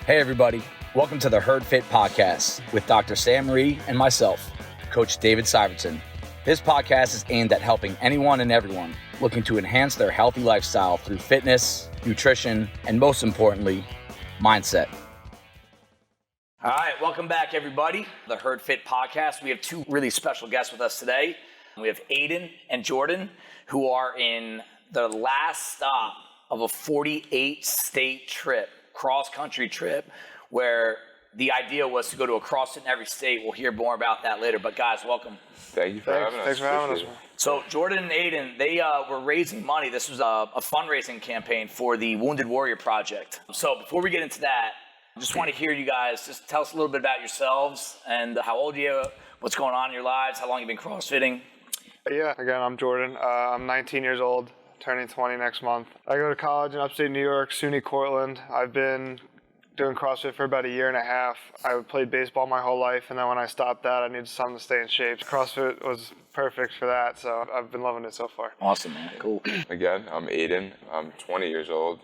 Hey everybody, welcome to the Herd Fit Podcast with Dr. Sam Rhee and myself, Coach David Syvertsen. This podcast is aimed at helping anyone and everyone looking to enhance their healthy lifestyle through fitness, nutrition, and most importantly, mindset. All right, welcome back everybody. The Herd Fit Podcast. We have two really special guests with us today. We have Aidan and Jordan, who are in the last stop of a 48-state trip, cross-country trip, were the idea was to go to a CrossFit in every state. We'll hear more about that later. But guys, welcome. Thank you for having us. Thanks for having us. So Jordan and Aidan, they were raising money. This was a fundraising campaign for the Wounded Warrior Project. So before we get into that, I just want to hear you guys just tell us a little bit about yourselves and how old you are, what's going on in your lives, how long you've been CrossFitting. Yeah, again, I'm Jordan. I'm 19 years old, turning 20 next month. I go to college in upstate New York, SUNY Cortland. I've been doing CrossFit for about a year and a half. I played baseball my whole life, and then when I stopped that, I needed something to stay in shape. CrossFit was perfect for that, so I've been loving it so far. Awesome, man. Cool. Again, I'm Aidan. I'm 20 years old,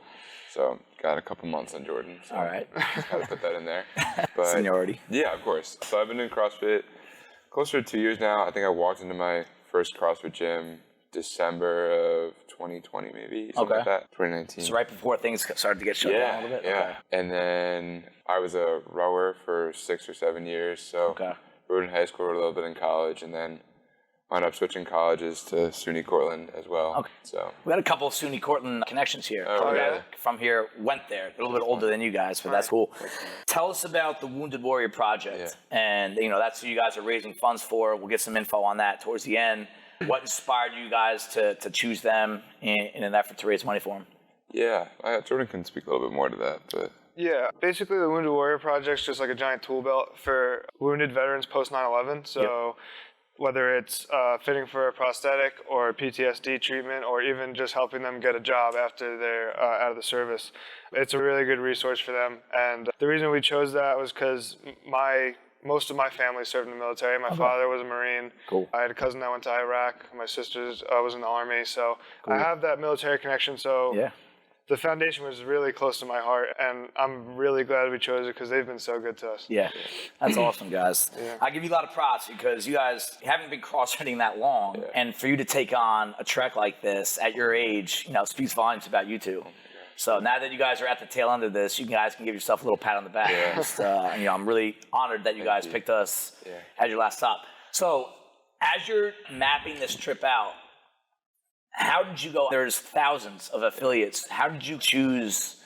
so got a couple months on Jordan. So All right. Just got to put that in there. But, Seniority. Yeah, of course. So I've been doing CrossFit closer to 2 years now. I think I walked into my first CrossFit gym December of 2020, maybe, something like that, 2019. So right before things started to get shut down a little bit? Yeah, Okay. and then I was a rower for 6 or 7 years, so rowed in high school, rowed a little bit in college, and then wound up switching colleges to SUNY Cortland as well. Okay. So we had a couple of SUNY Cortland connections here. Oh, really? From here, went there. They're a little bit older than you guys, but that's cool. Tell us about the Wounded Warrior Project, and that's who you guys are raising funds for. We'll get some info on that towards the end. What inspired you guys to choose them in an effort to raise money for them? Yeah, Jordan can speak a little bit more to that, but... Yeah, basically the Wounded Warrior Project is just like a giant tool belt for wounded veterans post 9/11. So whether it's fitting for a prosthetic or PTSD treatment or even just helping them get a job after they're out of the service, it's a really good resource for them. And the reason we chose that was because most of my family served in the military. My father was a Marine. Cool. I had a cousin that went to Iraq. My sister was in the Army. So I have that military connection. So the foundation was really close to my heart. And I'm really glad we chose it because they've been so good to us. Yeah, that's awesome, guys. I give you a lot of props because you guys haven't been cross-fitting that long. Yeah. And for you to take on a trek like this at your age, speaks volumes about you two. So now that you guys are at the tail end of this, you guys can give yourself a little pat on the back. Yeah. Just, I'm really honored that you guys picked us as your last stop. So as you're mapping this trip out, how did you go? There's thousands of affiliates. How did you choose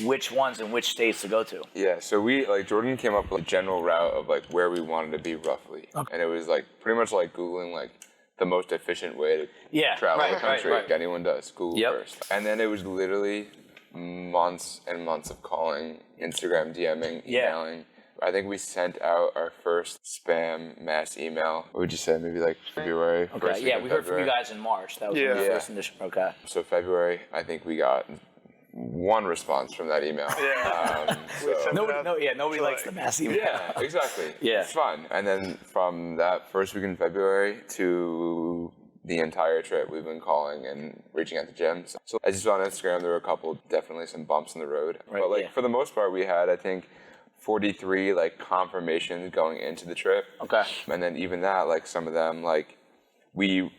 which ones and which states to go to? Yeah, so Jordan came up with a general route of where we wanted to be roughly. Okay. And it was pretty much Googling the most efficient way to travel the country. Right. Anyone does, Google first. And then it was literally months and months of calling, Instagram, DMing, emailing. I think we sent out our first spam mass email. What would you say? Maybe February? Okay, we heard from you guys in March. That was the first initial. Okay. So February, I think we got one response from that email. Nobody likes the mass email. Yeah, exactly. It's fun. And then from that first week in February to the entire trip, we've been calling and reaching out to gyms. So as you saw on Instagram, there were definitely some bumps in the road. Right, but for the most part, we had, I think, 43 confirmations going into the trip. Okay. And then even that, some of them, the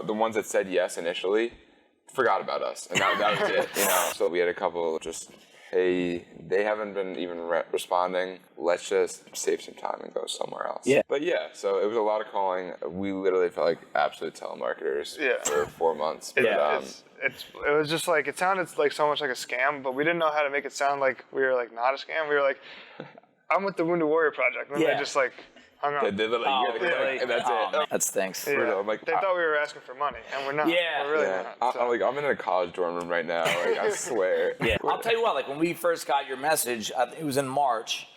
ones that said yes initially forgot about us, and that was it. So we had a couple just, hey, they haven't been even responding. Let's just save some time and go somewhere else. Yeah. But so it was a lot of calling. We literally felt like absolute telemarketers for 4 months. But, it was just it sounded so much like a scam, but we didn't know how to make it sound like we were not a scam. We were I'm with the Wounded Warrior Project. And they just hung up. They literally click, and that's it. Man, that stinks. Yeah. They thought we were asking for money, and we're not. Yeah. We're really not. So. I'm in a college dorm room right now. I swear. Yeah. I'll tell you what. When we first got your message, it was in March,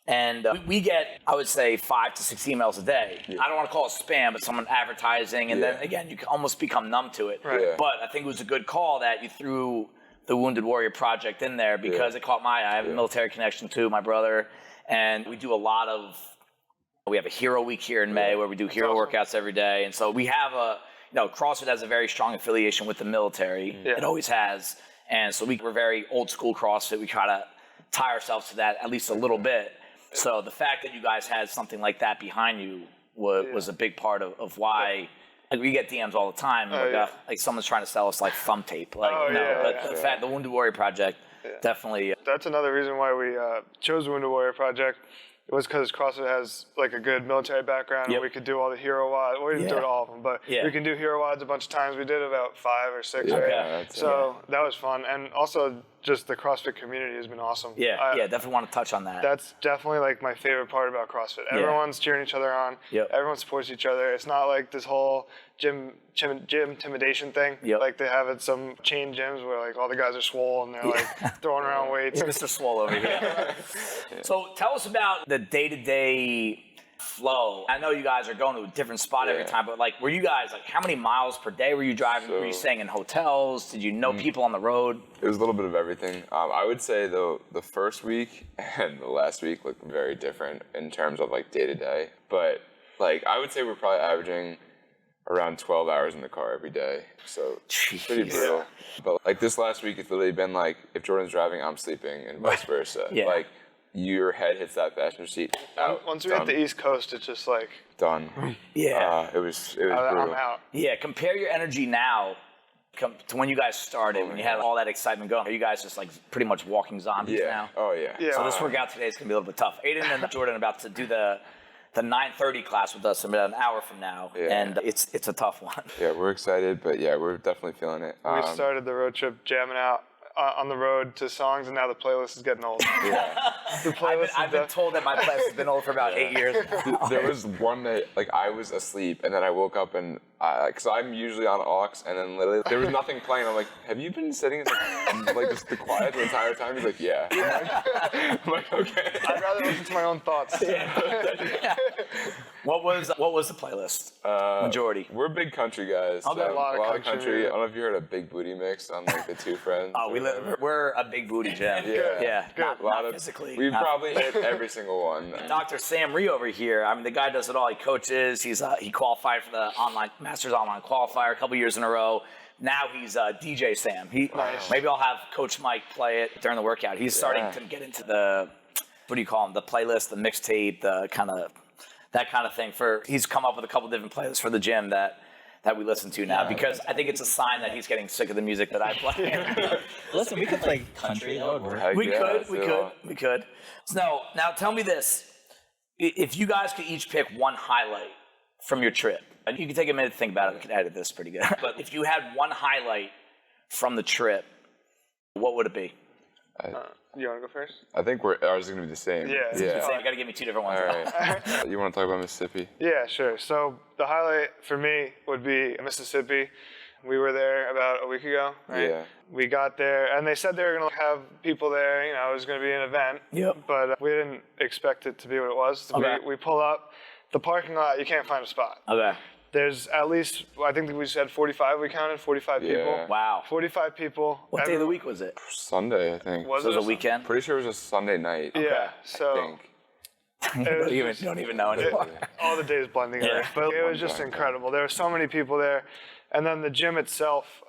and we get, I would say, 5 to 6 emails a day. Yeah. I don't want to call it spam, but someone advertising, and then again, you can almost become numb to it. Right. Yeah. But I think it was a good call that you threw the Wounded Warrior Project in there because it caught my eye. I have a military connection too, my brother, and we do a lot of. We have a Hero Week here in May where we do hero workouts every day. And so we have CrossFit has a very strong affiliation with the military. Yeah. It always has. And so we're very old school CrossFit. We try to tie ourselves to that at least a little bit. So the fact that you guys had something like that behind you was a big part of why. Like we get DMs all the time, like someone's trying to sell us like thumb tape. Like the fact the Wounded Warrior Project definitely. That's another reason why we chose the Wounded Warrior Project. It was because CrossFit has like a good military background, and we could do all the hero WOD. We didn't do it all of them, but we can do hero WODs a bunch of times. We did about 5 or 6. Right? So that was fun, and also just the CrossFit community has been awesome. Definitely want to touch on that. That's definitely like my favorite part about CrossFit. Everyone's cheering each other on. Everyone supports each other. It's not like this whole gym intimidation thing. Like they have at some chain gyms where like all the guys are swole and they're like throwing around weights. Mr. Swole over here. So tell us about the day-to-day flow. I know you guys are going to a different spot every time, but like, were you guys like, how many miles per day were you driving? Were you staying in hotels? Did you know people on the road? It was a little bit of everything. I would say though, the first week and the last week looked very different in terms of like day to day. But like, I would say we're probably averaging around 12 hours in the car every day. So pretty brutal. But like this last week, it's literally been like, if Jordan's driving, I'm sleeping and vice versa. Like, your head hits that passenger seat. Once we hit the East Coast, it's just like done. It was brutal. I'm out. Compare your energy now to when you guys started, when you had all that excitement going. Are you guys just like pretty much walking zombies now? So this workout today is gonna be a little bit tough. Aidan and Jordan are about to do the 9:30 class with us in about an hour from now, and it's a tough one. We're excited, but we're definitely feeling it. We started the road trip jamming out on the road to songs, and now the playlist is getting old. The playlist I've been told that my playlist has been old for about 8 years now. There was one day, like, I was asleep, and then I woke up, and because I'm usually on aux, and then literally there was nothing playing. I'm like, have you been sitting in like just the quiet the entire time? He's like, yeah. I'm like, okay. I'd rather listen to my own thoughts. What was the playlist? Majority. We're big country guys. A lot of country. I don't know if you heard a Big Booty Mix on like the Two Friends. We're a big booty gym. Not physically. We've probably hit every single one. Dr. Sam Rhee over here. I mean, the guy does it all. He coaches. He qualified for the Masters Online Qualifier a couple years in a row. Now he's DJ Sam. Maybe I'll have Coach Mike play it during the workout. He's starting to get into the, what do you call them? The playlist, the mixtape, that kind of thing. He's come up with a couple different playlists for the gym that we listen to now, because I think it's a sign that he's getting sick of the music that I play. Listen, we could play country. That would work. We could. So now tell me this. If you guys could each pick one highlight from your trip, and you can take a minute to think about it, we can edit this pretty good. But if you had one highlight from the trip, what would it be? You want to go first? I think ours is going to be the same. You got to give me two different ones. All right. You want to talk about Mississippi? Yeah, sure. So the highlight for me would be Mississippi. We were there about a week ago, right? Yeah. We got there, and they said they were going to have people there. You know, it was going to be an event. But we didn't expect it to be what it was. We pull up. The parking lot, you can't find a spot. There's at least, I think we said 45, we counted 45 people. Wow. 45 people. What day of the week was it? Sunday, I think. Was it a weekend? Pretty sure it was a Sunday night. Yeah, so. You don't even know anymore. All the days blending in. But it was just incredible. There were so many people there. And then the gym itself,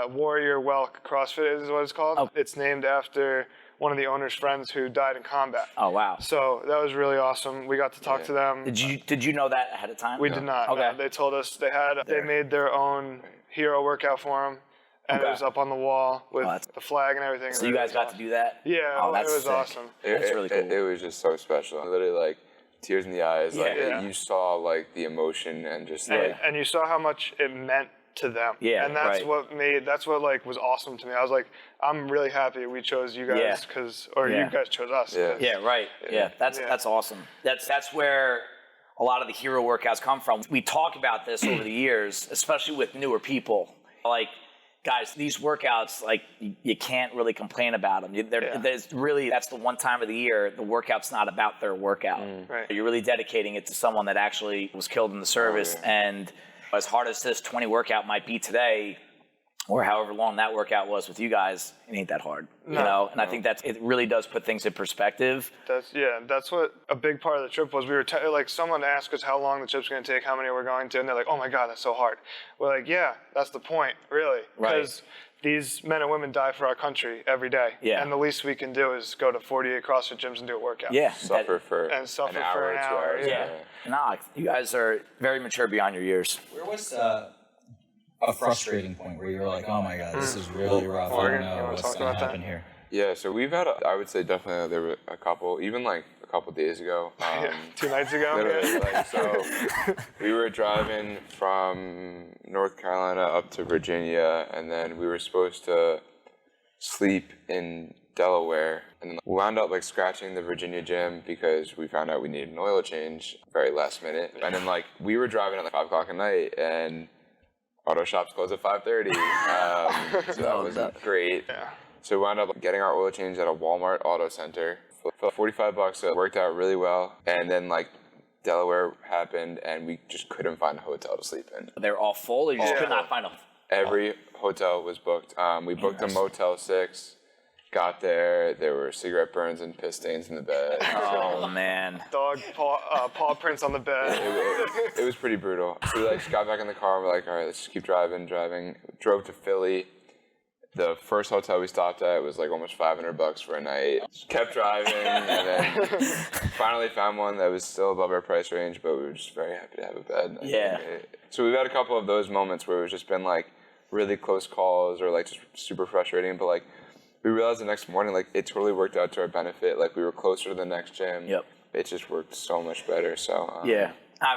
Warrior Welk CrossFit is what it's called. It's named after one of the owner's friends who died in combat. Oh, wow. So that was really awesome. We got to talk to them. Did you know that ahead of time? We did not. Okay. No, they told us they made their own hero workout for him. And it was up on the wall with the flag and everything. So you guys got to do that? Yeah, it was sick. awesome. That's really cool. It was just so special. Literally, like, tears in the eyes. You saw, like, the emotion and just, And you saw how much it meant to them. And that's what was awesome to me. I was like, I'm really happy we chose you guys you guys chose us. That's awesome. That's where a lot of the hero workouts come from. We talk about this over the years, especially with newer people. Like, guys, these workouts, like, you can't really complain about them. There's really, that's the one time of the year the workout's not about their workout. You're really dedicating it to someone that actually was killed in the service. And as hard as this 20 workout might be today, or however long that workout was with you guys, it ain't that hard, you know? And I think it really does put things in perspective. That's what a big part of the trip was. We were like, someone asked us how long the trip's going to take, how many we're going to, and they're like, oh my God, that's so hard. We're like, yeah, that's the point, really. Because these men and women die for our country every day. Yeah. And the least we can do is go to 48 CrossFit gyms and do a workout. Yeah. Suffer for an hour. Yeah. Nah, you guys are very mature beyond your years. Where was a frustrating point where you were like, oh my God, this is really rough. I don't know what's going to happen here. Yeah, so we've had, I would say definitely there were a couple, even like a couple days ago. 2 nights ago. Literally, so we were driving from North Carolina up to Virginia, and then we were supposed to sleep in Delaware, and then we wound up like scratching the Virginia gym because we found out we needed an oil change very last minute. And then like we were driving at like 5 o'clock at night, and auto shops closed at 5:30. So that wasn't great. Yeah. So we wound up getting our oil change at a Walmart auto center for $45. So it worked out really well. And then like Delaware happened, and we just couldn't find a hotel to sleep in. They're all full, or you just could not find them? Every hotel was booked. We booked a Motel 6. Got there were cigarette burns and piss stains in the bed. Oh man. Dog paw prints on the bed. It was pretty brutal. So we like just got back in the car and we're like, all right, let's just keep driving. Drove to Philly. The first hotel we stopped at was like almost $500 for a night. Just kept driving, and then finally found one that was still above our price range, but we were just very happy to have a bed. Yeah. So we've had a couple of those moments where it's just been like really close calls or like just super frustrating, but like we realized the next morning like it totally worked out to our benefit. Like we were closer to the next gym. Yep. It just worked so much better. So yeah.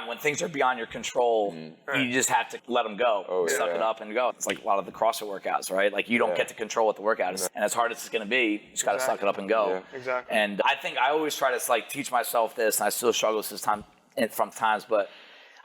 When things are beyond your control, you just have to let them go. Suck it up and go. It's like a lot of the CrossFit workouts, right? Like you don't get to control what the workout is. And as hard as it's going to be, you just got to suck it up and go. Yeah. Exactly. And I think I always try to like teach myself this, and I still struggle with this from times, but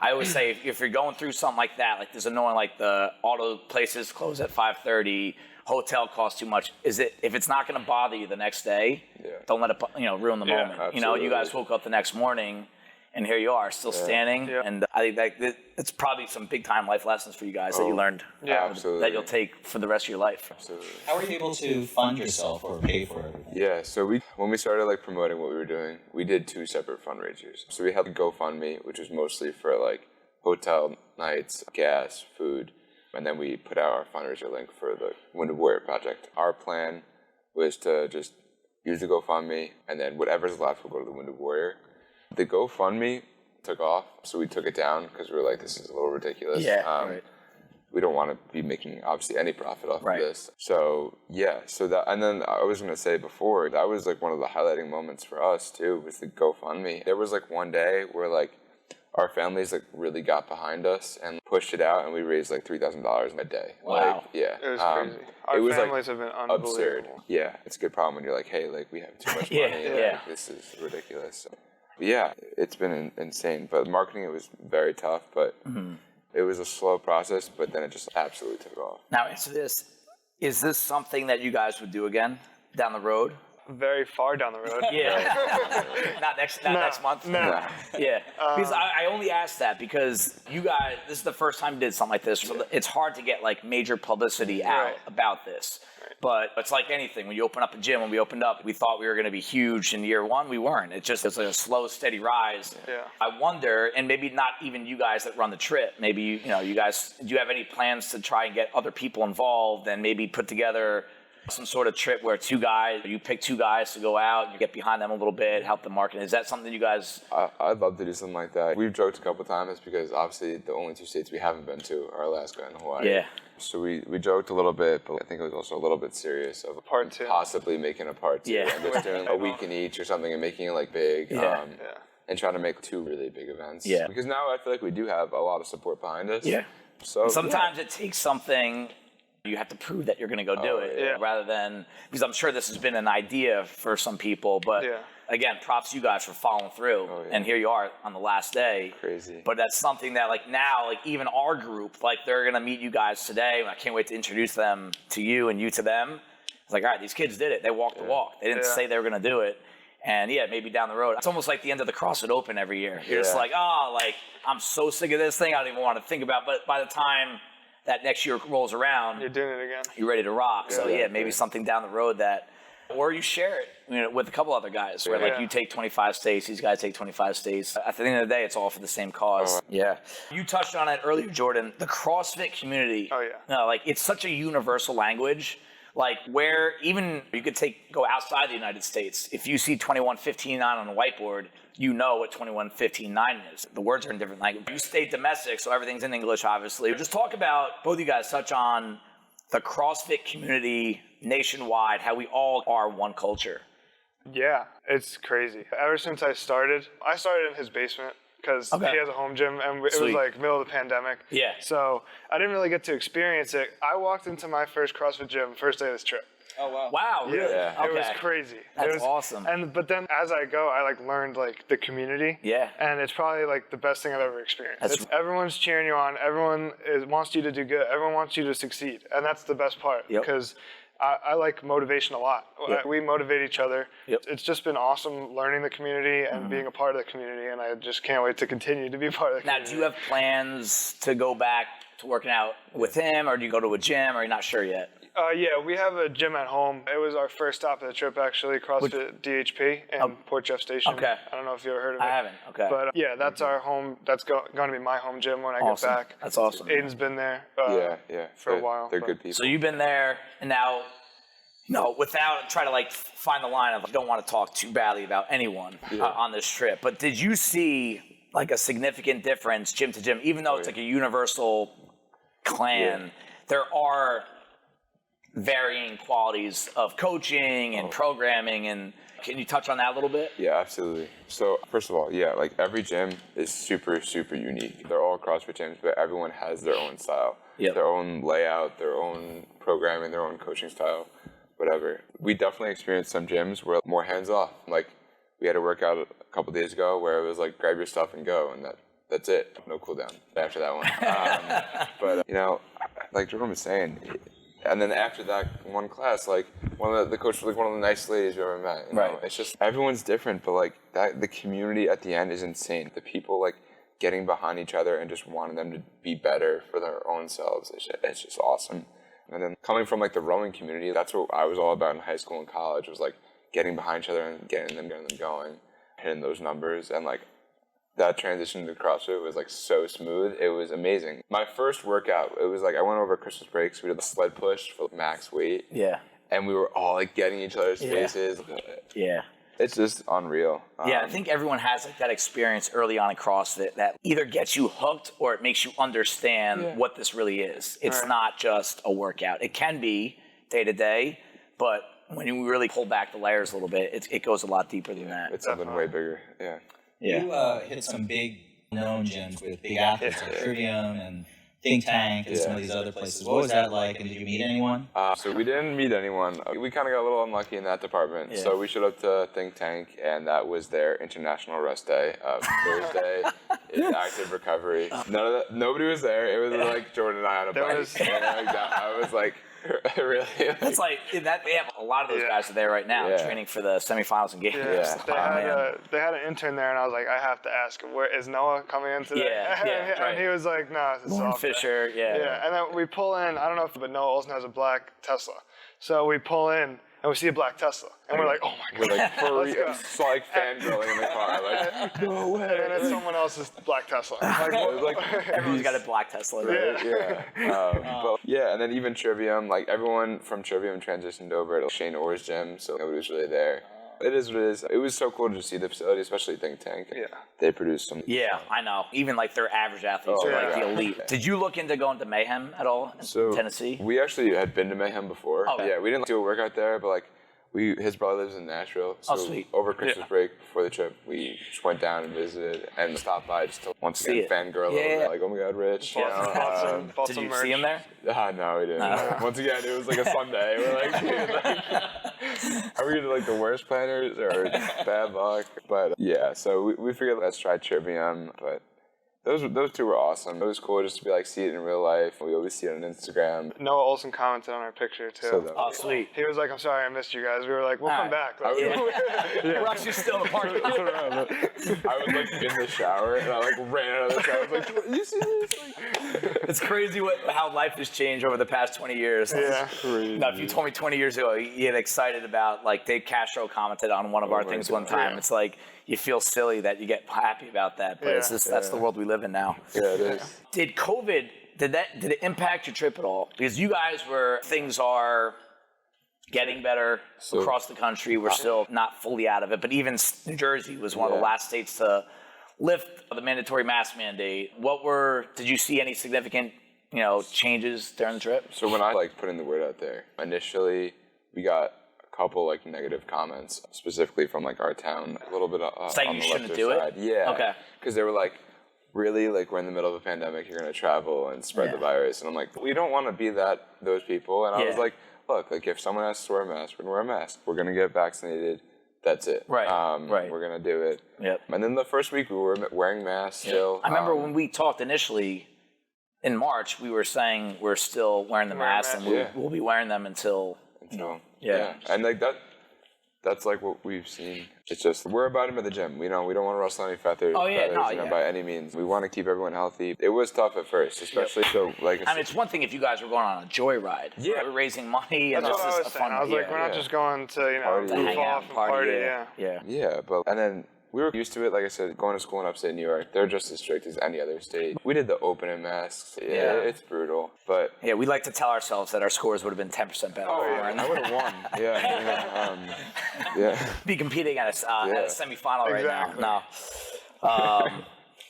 I always say if you're going through something like that, like this annoying, like the auto places close at 5:30, hotel costs too much. If it's not going to bother you the next day, don't let it ruin the moment. Absolutely. You guys woke up the next morning, and here you are, still standing. Yeah. And I think that it's probably some big time life lessons for you guys that you learned that you'll take for the rest of your life. Absolutely. How were you able to fund yourself or pay for everything? Yeah, so when we started like promoting what we were doing, we did 2 separate fundraisers. So we had GoFundMe, which was mostly for like hotel nights, gas, food, and then we put out our fundraiser link for the Wounded Warrior Project. Our plan was to just use the GoFundMe, and then whatever's left will go to the Wounded Warrior. The GoFundMe took off, so we took it down because we were like, this is a little ridiculous. Right. We don't want to be making obviously any profit off Right. of this. So that, and then I was going to say before, that was like one of the highlighting moments for us too, was the GoFundMe. There was like one day where like our families like really got behind us and pushed it out, and we raised like $3,000 in a day. Wow. Like, yeah. It was crazy. Our families have been unbelievable. Absurd. Yeah, it's a good problem when you're like, hey, like we have too much money. Like, this is ridiculous. So, yeah, it's been insane. But marketing, it was very tough, but it was a slow process, but then it just absolutely took off. Now answer this. Is this something that you guys would do again down the road? Very far down the road. Yeah. Not next month? No. Yeah. Because I only asked that because you guys, this is the first time you did something like this. So it's hard to get like major publicity out about this. But it's like anything. When you open up a gym, when we opened up, we thought we were going to be huge in year one. We weren't. It's like a slow, steady rise. Yeah. I wonder, and maybe not even you guys that run the trip, maybe, you guys, do you have any plans to try and get other people involved and maybe put together some sort of trip where you pick 2 guys to go out, you get behind them a little bit, help them market? Is that something you guys... I'd love to do something like that. We've joked a couple times because obviously the only 2 states we haven't been to are Alaska and Hawaii. Yeah. So we joked a little bit, but I think it was also a little bit serious of Part 2. possibly making a part 2 Yeah. and just doing a week in each or something and making it like big. Yeah. And trying to make 2 really big events. Yeah. Because now I feel like we do have a lot of support behind us. Yeah. So sometimes it takes something... You have to prove that you're going to go do it rather than, because I'm sure this has been an idea for some people, but again, props to you guys for following through. And here you are on the last day. Crazy. But that's something that like now, like even our group, like they're going to meet you guys today. And I can't wait to introduce them to you and you to them. It's like, all right, these kids did it. They walked the walk. They didn't say they were going to do it. And maybe down the road, it's almost like the end of the CrossFit Open every year. You're just like, I'm so sick of this thing. I don't even want to think about it. But by the time that next year rolls around, You're doing it again. you're ready to rock. So maybe something down the road that Or you share it with a couple other guys, where like you take 25 states, these guys take 25 states. At the end of the day, it's all for the same cause. Yeah. You touched on it earlier, Jordan. The CrossFit community. Oh, yeah. No, like it's such a universal language. Like where even you could go outside the United States. If you see 21:15:9 on a whiteboard, you know what 21:15:9 is. The words are in different language. You stay domestic, so everything's in English, obviously. Just talk about, both of you guys touch on the CrossFit community nationwide, how we all are one culture. Yeah, it's crazy. Ever since I started in his basement because he has a home gym, and it was like middle of the pandemic. Yeah. So I didn't really get to experience it. I walked into my first CrossFit gym first day of this trip. Oh, wow. Wow, really? Yeah. It was crazy. That's awesome. But then as I go, I learned the community. Yeah. And it's probably the best thing I've ever experienced. Everyone's cheering you on. Everyone wants you to do good. Everyone wants you to succeed. And that's the best part because I like motivation a lot. Yep. We motivate each other. Yep. It's just been awesome learning the community and being a part of the community, and I just can't wait to continue to be part of the community. Now, do you have plans to go back to working out with him, or do you go to a gym, or are you not sure yet? Yeah, we have a gym at home. It was our first stop of the trip, actually, CrossFit DHP in Port Jeff Station. Okay. I don't know if you ever heard of it. I haven't, okay. But yeah, that's our home. That's going to be my home gym when I get back. That's awesome. Aidan's been there for a while. They're good people. So you've been there, and now, without trying to find the line of, I don't want to talk too badly about anyone on this trip, but did you see a significant difference gym to gym, even though it's a universal clan, there are varying qualities of coaching and programming, and can you touch on that a little bit? Yeah, absolutely. So first of all, every gym is super, super unique. They're all CrossFit gyms, but everyone has their own style, their own layout, their own programming, their own coaching style, whatever. We definitely experienced some gyms where more hands off. We had a workout a couple days ago where it was grab your stuff and go, and that's it. No cool down after that one. But like Jordan was saying, and then after that one class, one of the coaches was one of the nicest ladies you ever met. You know? It's just everyone's different, but the community at the end is insane. The people getting behind each other and just wanting them to be better for their own selves. It's just awesome. And then coming from the rowing community, that's what I was all about in high school and college. Was getting behind each other and getting them going, hitting those numbers, and that transition to CrossFit was so smooth. It was amazing. My first workout, it was I went over Christmas breaks. We did the sled push for max weight. Yeah. And we were all getting each other's faces. Yeah. It's just unreal. I think everyone has that experience early on in CrossFit that either gets you hooked or it makes you understand what this really is. It's not just a workout. It can be day to day, but when you really pull back the layers a little bit, it goes a lot deeper than that. It's something way bigger. Yeah. You hit some big known gyms with big athletes like Trivium and Think Tank and some of these other places. What was that like, and did you meet anyone? So we didn't meet anyone. We kind of got a little unlucky in that department. Yeah. So we showed up to Think Tank, and that was their International Rest Day. Thursday is active recovery. Nobody was there. It was Jordan and I on a bike. I was really? That's they have a lot of those guys are there right now training for the semifinals and games. Yeah. They had an intern there, and I was I have to ask, is Noah coming in today? And he was no, it's off. Fisher, Yeah, and then we pull in, I don't know but Noah also has a black Tesla. So we pull in, and we see a black Tesla. And we're oh my God. We're for real. It's fangirling in the car. No way. And then it's someone else's black Tesla. Everyone's got a black Tesla, right? Yeah. And then even Trivium, everyone from Trivium transitioned over to Shane Orr's gym, so nobody was really there. It is what it is. It was so cool to see the facility, especially Think Tank. Yeah. They produce some. Yeah, I know. Even their average athletes are the elite. Did you look into going to Mayhem at all in Tennessee? We actually had been to Mayhem before. Oh, yeah, we didn't do a workout there, but his brother lives in Nashville. So sweet. Over Christmas break before the trip, we just went down and visited and stopped by just to once again fangirl a little bit. Oh my God, Rich. Bought did some you merch. see him there? No, we didn't. Once again, it was a Sunday. We're dude, are we gonna the worst planners or bad luck? But yeah, so we figured let's try Trivium, but Those two were awesome. It was cool just to be like see it in real life. We always see it on Instagram. Noah Olsen commented on our picture too. So Oh, sweet. He was like, "I'm sorry I missed you guys." We were like, "We'll come back." Like, We're actually still in the parking lot. I was like in the shower and I like ran out of the shower. I was like, "You see this?" Like, It's crazy how life has changed over the past 20 years. Yeah. Now, if you told me 20 years ago you get excited about, like, Dave Castro commented on one of our things one time. Yeah. It's like you feel silly that you get happy about that, but it's just that's the world we live in now. yeah, it is. Did COVID did it impact your trip at all? Because you guys things are getting better across the country. We're still not fully out of it, but even New Jersey was one of the last states to lift the mandatory mask mandate. Did you see any significant, changes during the trip? So when I like putting the word out there, initially we got a couple like negative comments, specifically from like our town, a little bit Saying on you the shouldn't lefter do it? side. Yeah. Okay. Because they were like, really, like we're in the middle of a pandemic, you're gonna travel and spread the virus, and I'm like, we don't want to be those people. And I was like, look, like if someone has to wear a mask, we're gonna wear a mask. We're gonna get vaccinated. That's it. Right. Right. We're gonna do it. Yep. And then the first week we were wearing masks still. I remember when we talked initially in March, we were saying we're still wearing the masks, and we'll be wearing them until. And like that's like what we've seen. It's just we're about him at the gym. We don't want to rustle any feathers. By any means. We want to keep everyone healthy. It was tough at first, especially so like. I mean, it's one thing if you guys were going on a joyride. Yeah, we're raising money, and That's this what I is was a saying. fun. I was like, we're not just going to Party. goof hang out off and and party. party. Yeah, but and then we were used to it. Like I said, going to school in upstate New York, they're just as strict as any other state. We did the open in masks. Yeah, it's brutal. But we like to tell ourselves that our scores would have been 10% better. I would have won. Yeah. Be competing at a semifinal right now. No.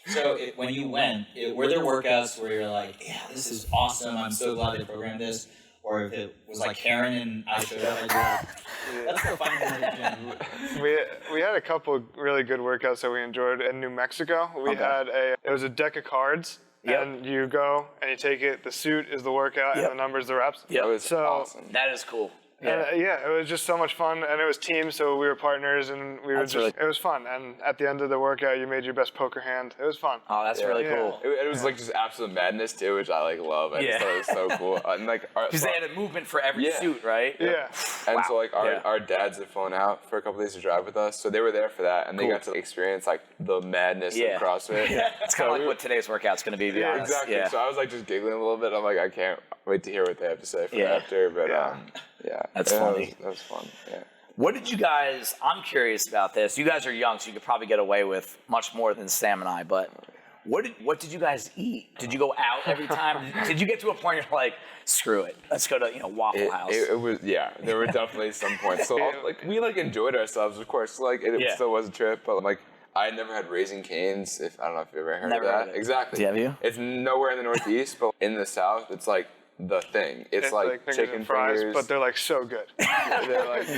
So when you went, were there workouts where you're like, yeah, this is awesome, I'm so glad they programmed this? Or if it was like Karen and I showed up, I'd be like, let's go find another gym. We had a couple really good workouts that we enjoyed in New Mexico. It was a deck of cards. Yep. And you go and you take it. The suit is the workout and the numbers the reps. Yep. That was awesome. That is cool. It was just so much fun, and it was team, so we were partners, and it was fun. And at the end of the workout, you made your best poker hand. It was fun. Oh, that's really cool. It was like just absolute madness too, which I like love. I just thought it was so cool. And like because they had a movement for every suit, right? Yeah. And so like our dads had flown out for a couple days to drive with us, so they were there for that, and they got to experience like the madness of CrossFit. It's kind of like what today's workout's going to be. To be honest. Exactly. Yeah. So I was like just giggling a little bit. I'm like, I can't wait to hear what they have to say for after. But that's funny. That was fun. Yeah. What did you guys? I'm curious about this. You guys are young, so you could probably get away with much more than Sam and I. But what did you guys eat? Did you go out every time? Did you get to a point you're like, screw it, let's go to Waffle House? It was there were definitely some points. So like we like enjoyed ourselves, of course. Like it still was a trip, but like. I never had Raising Cane's. I don't know if you've ever heard of that. Exactly. Have you? It's nowhere in the Northeast, but in the South, it's like the thing. It's like chicken fries, fingers, but they're like so good. They're like,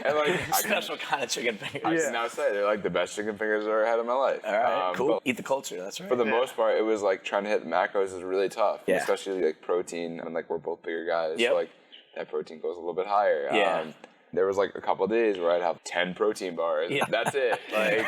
and like Special kind of chicken fingers. I can now say they're like the best chicken fingers I've ever had in my life. All right, cool. Eat the culture. That's right. For the most part, it was like trying to hit the macros is really tough, especially like protein. And like we're both bigger guys, so like that protein goes a little bit higher. There was like a couple of days where I'd have 10 protein bars. Yeah. That's it. Like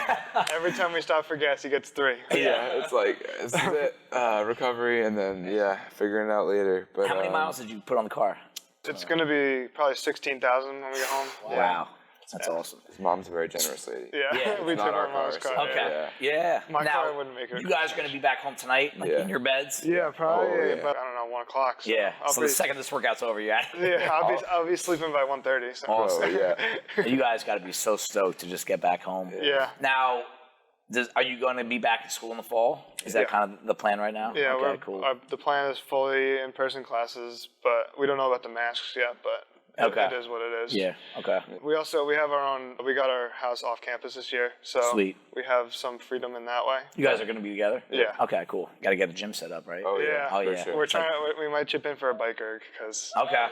every time we stop for gas, he gets 3. It's like this is it. Recovery and then figuring it out later. But how many miles did you put on the car? It's gonna be probably 16,000 when we get home. Wow. That's awesome. His mom's a very generous lady. Yeah. We took our mom's car. Okay. Yeah. My now, car wouldn't make it. You guys are going to be back home tonight, like in your beds? Yeah, probably. But I don't know, 1 o'clock. So so the second this workout's over, I'll be sleeping by 1:30. So. Awesome. You guys got to be so stoked to just get back home. Yeah. Now, are you going to be back at school in the fall? Is that kind of the plan right now? Yeah, okay, cool. The plan is fully in-person classes, but we don't know about the masks yet, but it is what it is. Yeah, okay. We have we got our house off campus this year, so Sweet. We have some freedom in that way. You guys are going to be together? Yeah. Okay, cool. Got to get a gym set up, right? Oh, yeah. Oh, yeah. Sure. We're trying we might chip in for a bike erg, because... Okay.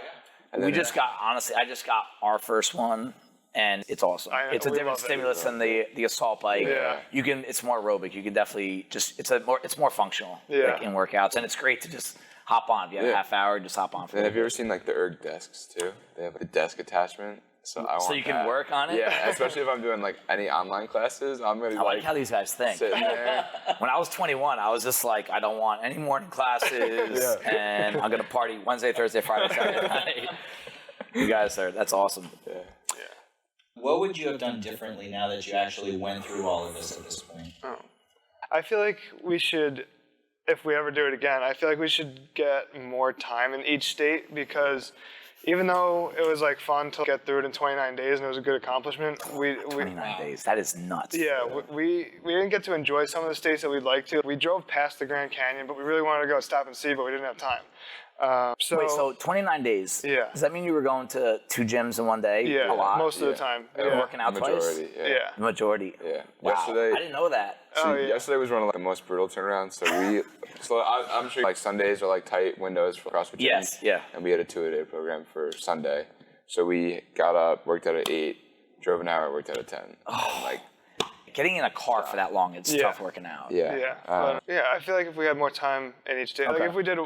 I just got our first one. And it's awesome. It's a different stimulus than the assault bike. Yeah. It's more aerobic. You can definitely it's more functional in workouts, and it's great to just hop on. If you have a half hour, just hop on. And have you ever seen like the erg desks too? They have like a desk attachment. So I want so you can that. work on it? Yeah, especially if I'm doing like any online classes, I'm going to I like how these guys think. sitting there. When I was 21, I was just like, I don't want any morning classes, and I'm gonna party Wednesday, Thursday, Friday, Saturday night. You guys that's awesome. Yeah. What would you have done differently now that you actually went through all of this at this point? I feel like we should, if we ever do it again, I feel like we should get more time in each state, because even though it was like fun to get through it in 29 days and it was a good accomplishment, 29 days. That is nuts. Yeah, we didn't get to enjoy some of the states that we'd like to. We drove past the Grand Canyon, but we really wanted to go stop and see, but we didn't have time. So 29 days. Yeah. Does that mean you were going to 2 gyms in one day? Yeah, a lot? most of the time. And working out twice? Yeah. The majority. Yeah. Wow. Yesterday, I didn't know that. Yesterday was one of like, the most brutal turnarounds. So I'm sure like Sundays are like tight windows for CrossFit. Yes, yeah. And we had a 2-a-day program for Sunday. So we got up, worked out at 8, drove an hour, worked out at 10. Oh. And, getting in a car for that long, it's tough working out. Yeah. I feel like if we had more time in each state, like if we did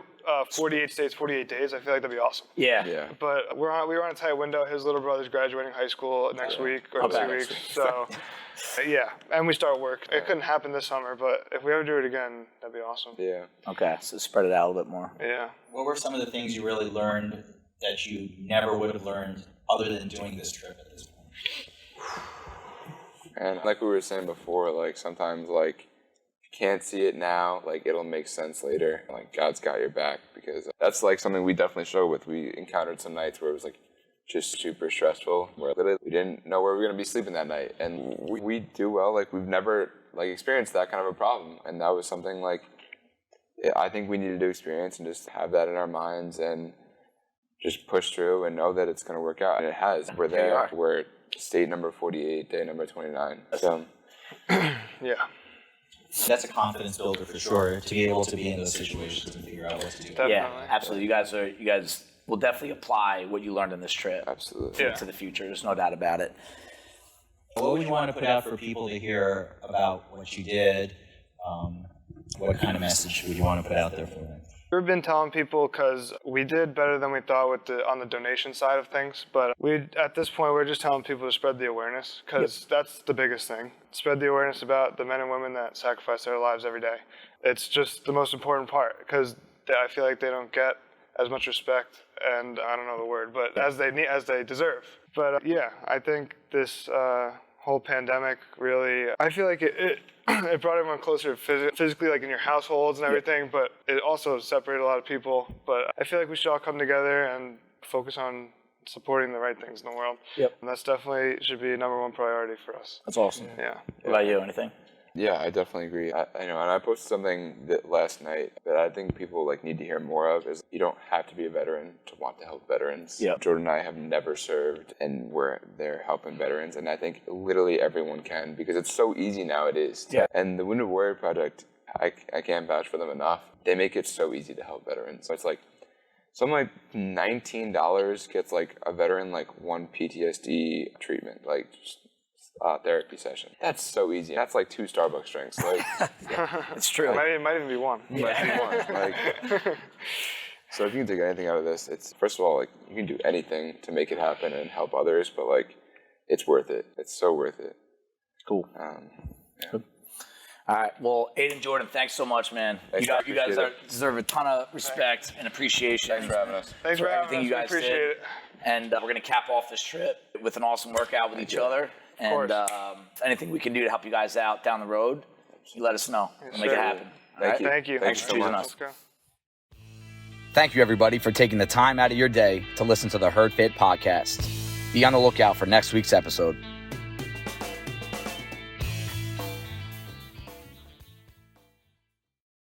48 states, 48 days, I feel like that'd be awesome. Yeah. But we were on a tight window. His little brother's graduating high school next week or 2 weeks. So, and we start work. It couldn't happen this summer, but if we ever do it again, that'd be awesome. Yeah. Okay, so spread it out a little bit more. Yeah. What were some of the things you really learned that you never would have learned other than doing this trip at this point? And like we were saying before, like sometimes like you can't see it now, like it'll make sense later. Like God's got your back, because that's like something we definitely struggle with. We encountered some nights where it was like just super stressful, where literally we didn't know where we were gonna be sleeping that night. And we do well, like we've never like experienced that kind of a problem. And that was something like I think we needed to experience and just have that in our minds and just push through and know that it's gonna work out. And it has. We're there. We're state number 48, day number 29. So, yeah. That's a confidence builder for sure, to be able to be in those situations and figure out what to do. Definitely. Yeah, absolutely. You guys will definitely apply what you learned in this trip. Absolutely. To the future. There's no doubt about it. What would you want to put out for people to hear about what you did? What kind of message would you want to put out there for them? We've been telling people, because we did better than we thought on the donation side of things, but at this point we're just telling people to spread the awareness, because that's the biggest thing. Spread the awareness about the men and women that sacrifice their lives every day. It's just the most important part, because I feel like they don't get as much respect, and I don't know the word, but as they deserve. But I think this whole pandemic really, I feel like it brought everyone closer physically, like in your households and everything, but it also separated a lot of people. But I feel like we should all come together and focus on supporting the right things in the world. Yep. And that's definitely should be #1 priority for us. That's awesome. Yeah. What about you? Anything? Yeah, I definitely agree. I know, and I posted something last night that I think people need to hear more of, is you don't have to be a veteran to want to help veterans. Yeah. Jordan and I have never served, and we're there helping veterans, and I think literally everyone can, because it's so easy nowadays. Yeah. And the Wounded Warrior Project, I can't vouch for them enough. They make it so easy to help veterans. So it's like something like $19 gets a veteran 1 PTSD treatment, therapy session. That's so easy. That's 2 Starbucks drinks. It's true. It might even be 1. So if you can take anything out of this, it's first of all you can do anything to make it happen and help others, but it's worth it. It's so worth it. Cool. Good. All right. Well, Aidan, Jordan, thanks so much, man. Thanks, you guys deserve a ton of respect and appreciation. Thanks for having us. Thanks for everything having us. you guys Appreciate did. it. And we're going to cap off this trip with an awesome workout with each other. And anything we can do to help you guys out down the road, you let us know. We'll make it happen. Thank you. Thank you. Thanks for choosing us. Let's go. Thank you, everybody, for taking the time out of your day to listen to the Herd Fit podcast. Be on the lookout for next week's episode.